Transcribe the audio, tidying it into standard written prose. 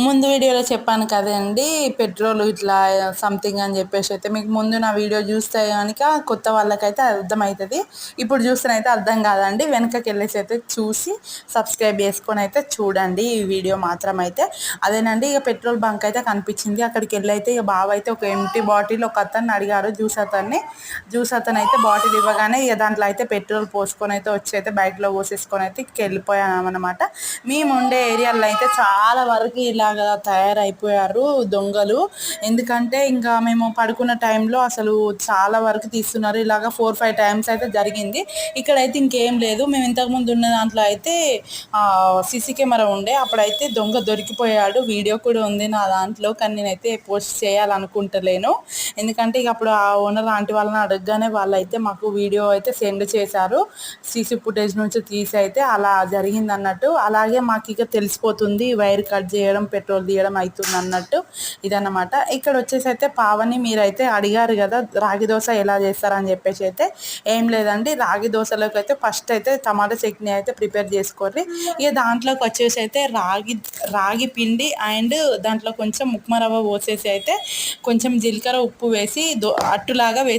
ముందు వీడియోలో చెప్పాను కదండి, పెట్రోల్ ఇట్లా సంథింగ్ అని చెప్పేసి అయితే మీకు ముందు నా వీడియో చూస్తే కనుక కొత్త వాళ్ళకైతే అర్థమవుతుంది. ఇప్పుడు చూస్తేనైతే అర్థం కాదండి. వెనకకి వెళ్ళేసి అయితే చూసి సబ్స్క్రైబ్ చేసుకొని అయితే చూడండి ఈ వీడియో మాత్రం అయితే. అదేనండి, ఇక పెట్రోల్ బంక్ అయితే కనిపించింది. అక్కడికి వెళ్ళి అయితే ఇక బావ అయితే ఒక ఎంటీ బాటిల్ ఒక అతన్ని అడిగారు, జ్యూస్ అతను అయితే బాటిల్ ఇవ్వగానే ఇక దాంట్లో అయితే పెట్రోల్ పోసుకొని అయితే వచ్చి అయితే బైక్లో పోసేసుకొని అయితే వెళ్ళిపోయామన్నమాట. మేము ఉండే ఏరియాలో అయితే చాలా వరకు ఇలాగా తయారైపోయారు దొంగలు. ఎందుకంటే ఇంకా మేము పడుకున్న టైంలో అసలు చాలా వరకు తీస్తున్నారు. ఇలాగ 4-5 టైమ్స్ అయితే జరిగింది. ఇక్కడైతే ఇంకేం లేదు. మేము ఇంతకుముందు ఉన్న దాంట్లో అయితే సీసీ కెమెరా ఉండే, అప్పుడైతే దొంగ దొరికిపోయాడు. వీడియో కూడా ఉంది నా దాంట్లో, కానీ నేనైతే పోస్ట్ చేయాలనుకుంటలేను. ఎందుకంటే ఇక అప్పుడు ఆ ఓనర్ ఆంటీ వాళ్ళని అడగగానే వాళ్ళైతే మాకు వీడియో అయితే సెండ్ చేశారు, సీసీ ఫుటేజ్ నుంచి తీసి అయితే అలా జరిగింది అన్నట్టు. అలాగే మాకు ఇక తెలిసిపోతుంది వైర్ కట్ చేయడం, పెట్రోల్ తీయడం అవుతుంది అన్నట్టు ఇదన్నమాట. ఇక్కడ వచ్చేసి అయితే పావని, మీరైతే అడిగారు కదా రాగి దోశ ఎలా చేస్తారని చెప్పేసి అయితే, ఏం లేదండి, రాగి దోశలోకి అయితే ఫస్ట్ అయితే టమాటా చట్నీ అయితే ప్రిపేర్ చేసుకోర్రి. ఇక దాంట్లోకి వచ్చేసి అయితే రాగి పిండి అండ్ దాంట్లో కొంచెం ఉప్మా రవ్వ పోసేసి అయితే కొంచెం జీలకర్ర ఉప్పు వేసి అట్టులాగా వేసి